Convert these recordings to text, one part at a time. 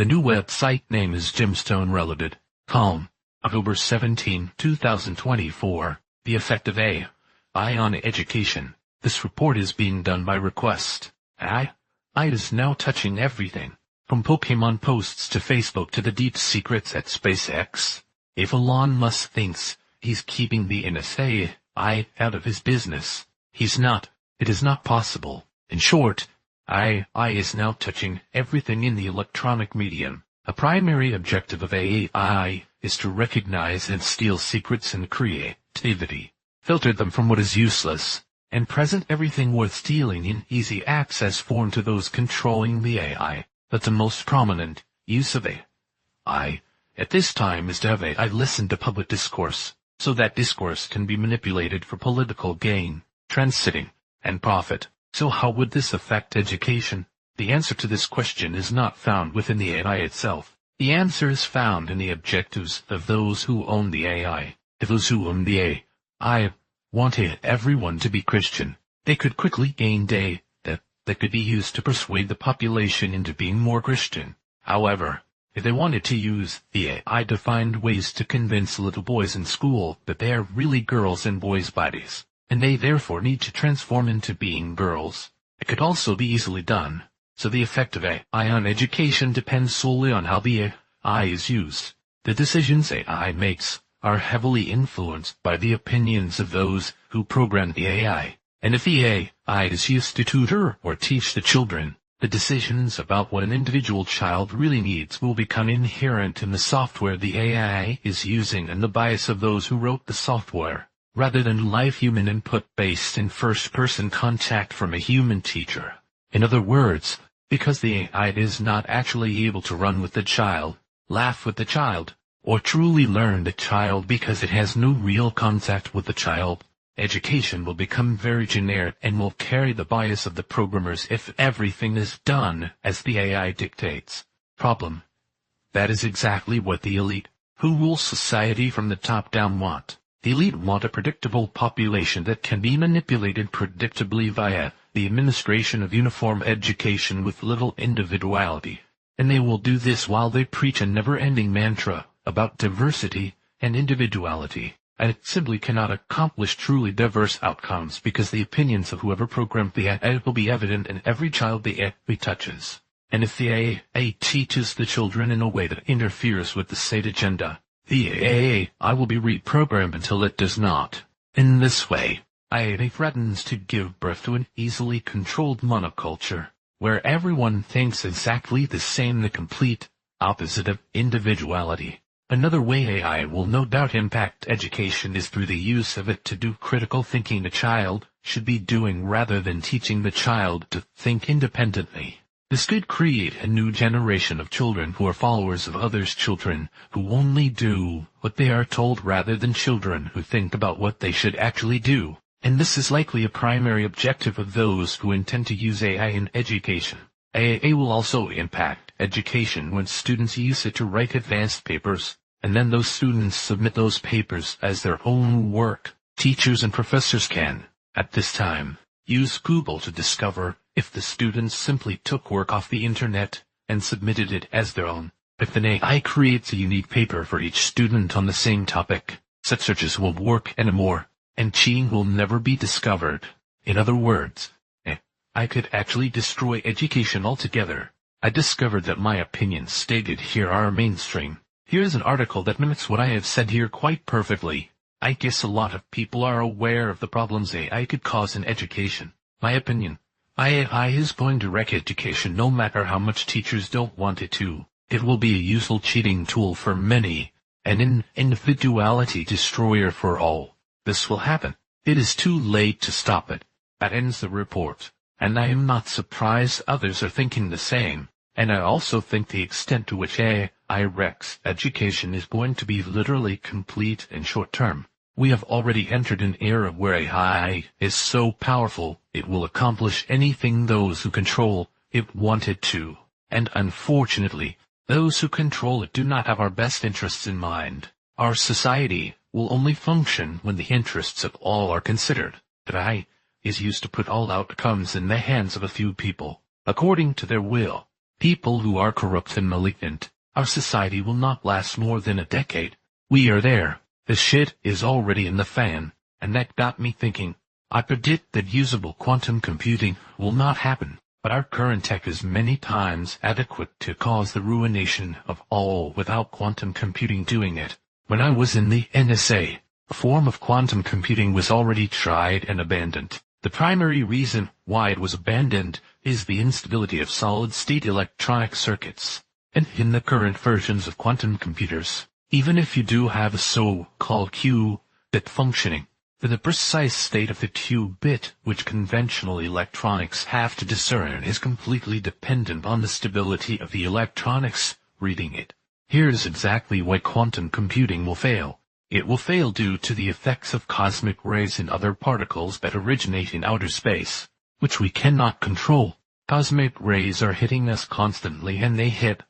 The new website name is gemstonerelated.com. October 17, 2024. The effect of AI on education. This report is being done by request. AI is now touching everything, from Pokemon posts to Facebook to the deep secrets at SpaceX. If Elon Musk thinks he's keeping the NSA out of his business, he's not. It is not possible. In short, AI is now touching everything in the electronic medium. A primary objective of AI is to recognize and steal secrets and creativity, filter them from what is useless, and present everything worth stealing in easy access form to those controlling the AI. But the most prominent use of AI at this time is to have AI listen to public discourse, so that discourse can be manipulated for political gain, trend-setting, and profit. So how would this affect education? The answer to this question is not found within the AI itself. The answer is found in the objectives of those who own the AI. If those who own the AI wanted everyone to be Christian, they could quickly gain data that could be used to persuade the population into being more Christian. However, if they wanted to use the AI to find ways to convince little boys in school that they are really girls in boys' bodies, and they therefore need to transform into being girls, it could also be easily done. So the effect of AI on education depends solely on how the AI is used. The decisions AI makes are heavily influenced by the opinions of those who program the AI. And if the AI is used to tutor or teach the children, the decisions about what an individual child really needs will become inherent in the software the AI is using and the bias of those who wrote the software, rather than live human input based in first-person contact from a human teacher. In other words, because the AI is not actually able to run with the child, laugh with the child, or truly learn the child because it has no real contact with the child, education will become very generic and will carry the bias of the programmers if everything is done as the AI dictates. Problem. That is exactly what the elite, who rule society from the top down, want. The elite want a predictable population that can be manipulated predictably via the administration of uniform education with little individuality. And they will do this while they preach a never-ending mantra about diversity and individuality. And it simply cannot accomplish truly diverse outcomes because the opinions of whoever programmed the AI will be evident in every child the AI touches. And if the AI teaches the children in a way that interferes with the state agenda, the AI will be reprogrammed until it does not. In this way, AI threatens to give birth to an easily controlled monoculture, where everyone thinks exactly the same, the complete opposite of individuality. Another way AI will no doubt impact education is through the use of it to do critical thinking the child should be doing rather than teaching the child to think independently. This could create a new generation of children who are followers of others' children, who only do what they are told rather than children who think about what they should actually do. And this is likely a primary objective of those who intend to use AI in education. AI will also impact education when students use it to write advanced papers, and then those students submit those papers as their own work. Teachers and professors can, at this time, use Google to discover if the students simply took work off the internet and submitted it as their own. If an AI creates a unique paper for each student on the same topic, such searches will work anymore, and cheating will never be discovered. In other words, I could actually destroy education altogether. I discovered that my opinions stated here are mainstream. Here's an article that mimics what I have said here quite perfectly. I guess a lot of people are aware of the problems AI could cause in education. My opinion. AI is going to wreck education no matter how much teachers don't want it to. It will be a useful cheating tool for many, and an individuality destroyer for all. This will happen. It is too late to stop it. That ends the report. And I am not surprised others are thinking the same. And I also think the extent to which AI wrecks education is going to be literally complete and short-term. We have already entered an era where AI is so powerful it will accomplish anything those who control it want it to. And unfortunately, those who control it do not have our best interests in mind. Our society will only function when the interests of all are considered. AI is used to put all outcomes in the hands of a few people, according to their will. People who are corrupt and malignant. Our society will not last more than a decade. We are there. The shit is already in the fan. And that got me thinking. I predict that usable quantum computing will not happen, but our current tech is many times adequate to cause the ruination of all without quantum computing doing it. When I was in the NSA, a form of quantum computing was already tried and abandoned. The primary reason why it was abandoned is the instability of solid-state electronic circuits. And in the current versions of quantum computers, even if you do have a so-called qubit functioning, for the precise state of the qubit which conventional electronics have to discern is completely dependent on the stability of the electronics reading it. Here's exactly why quantum computing will fail. It will fail due to the effects of cosmic rays and other particles that originate in outer space, which we cannot control. Cosmic rays are hitting us constantly and they hit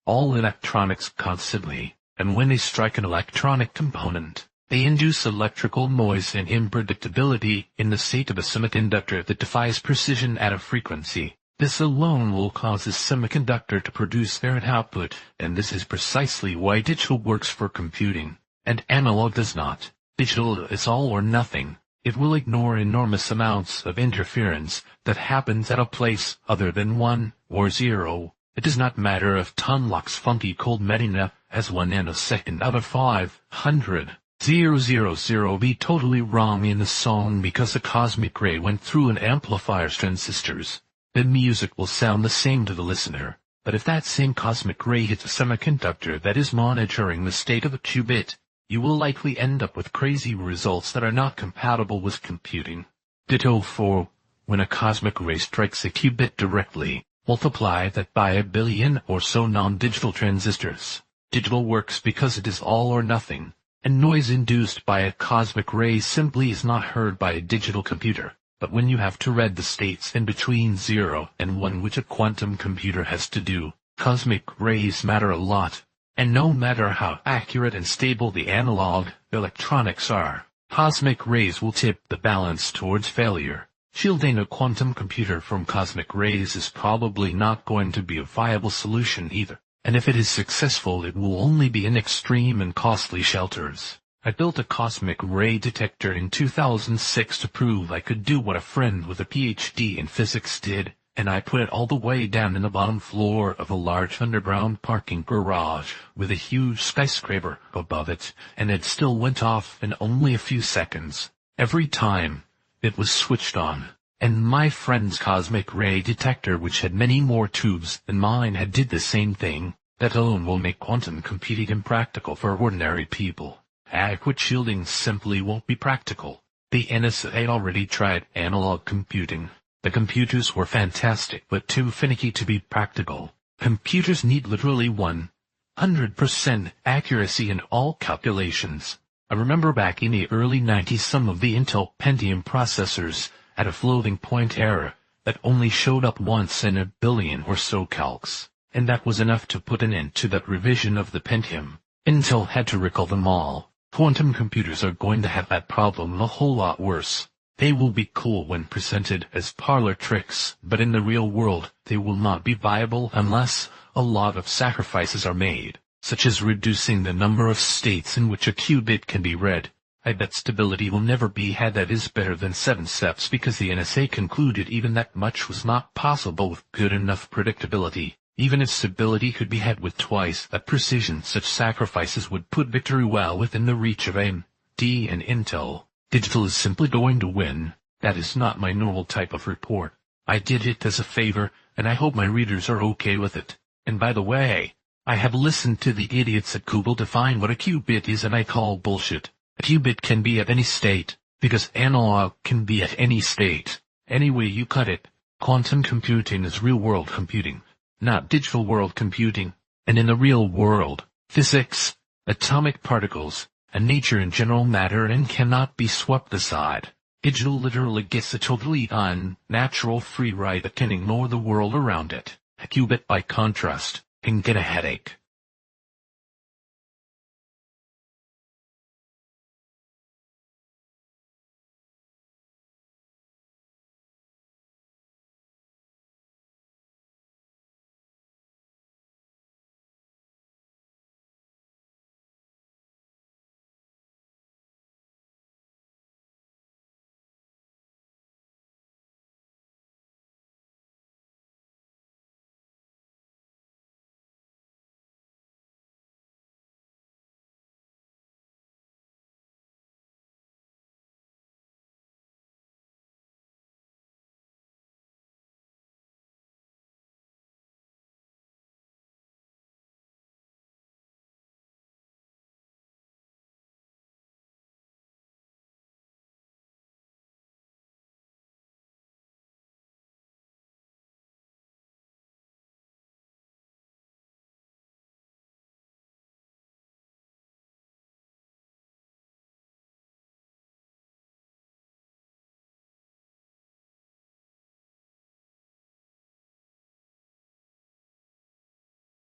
all electronics constantly, and when they strike an electronic component, they induce electrical noise and unpredictability in the state of a semiconductor that defies precision at a frequency. This alone will cause the semiconductor to produce their output, and this is precisely why digital works for computing, and analog does not. Digital is all or nothing. It will ignore enormous amounts of interference that happens at a place other than 1 or 0. It does not matter if Tunlock's funky cold Medina has 1 nanosecond out of 500. 000 be totally wrong in the song because a cosmic ray went through an amplifier's transistors. The music will sound the same to the listener, but if that same cosmic ray hits a semiconductor that is monitoring the state of a qubit, you will likely end up with crazy results that are not compatible with computing. Ditto for when a cosmic ray strikes a qubit directly, multiply that by a billion or so non-digital transistors. Digital works because it is all or nothing, and noise induced by a cosmic ray simply is not heard by a digital computer. But when you have to read the states in between 0 and 1 which a quantum computer has to do, cosmic rays matter a lot. And no matter how accurate and stable the analog electronics are, cosmic rays will tip the balance towards failure. Shielding a quantum computer from cosmic rays is probably not going to be a viable solution either. And if it is successful, it will only be in extreme and costly shelters. I built a cosmic ray detector in 2006 to prove I could do what a friend with a PhD in physics did, and I put it all the way down in the bottom floor of a large underground parking garage with a huge skyscraper above it, and it still went off in only a few seconds. Every time it was switched on. And my friend's cosmic ray detector, which had many more tubes than mine, had did the same thing. That alone will make quantum computing impractical for ordinary people. Adequate shielding simply won't be practical. The NSA already tried analog computing. The computers were fantastic, but too finicky to be practical. Computers need literally 100% accuracy in all calculations. I remember back in the early 90s some of the Intel Pentium processors had a floating point error that only showed up once in a billion or so calcs, and that was enough to put an end to that revision of the Pentium. Intel had to recall them all. Quantum computers are going to have that problem a whole lot worse. They will be cool when presented as parlor tricks, but in the real world they will not be viable unless a lot of sacrifices are made, such as reducing the number of states in which a qubit can be read. I bet stability will never be had that is better than 7 steps because the NSA concluded even that much was not possible with good enough predictability. Even if stability could be had with twice that precision, such sacrifices would put victory well within the reach of AMD and Intel. Digital is simply going to win. That is not my normal type of report. I did it as a favor, and I hope my readers are okay with it. And by the way, I have listened to the idiots at Google define what a qubit is, and I call bullshit. A qubit can be at any state, because analog can be at any state. Any way you cut it, quantum computing is real-world computing, not digital world computing. And in the real world, physics, atomic particles, and nature in general matter and cannot be swept aside. Digital literally gets a totally unnatural free ride that can ignore the world around it. A qubit, by contrast, can get a headache.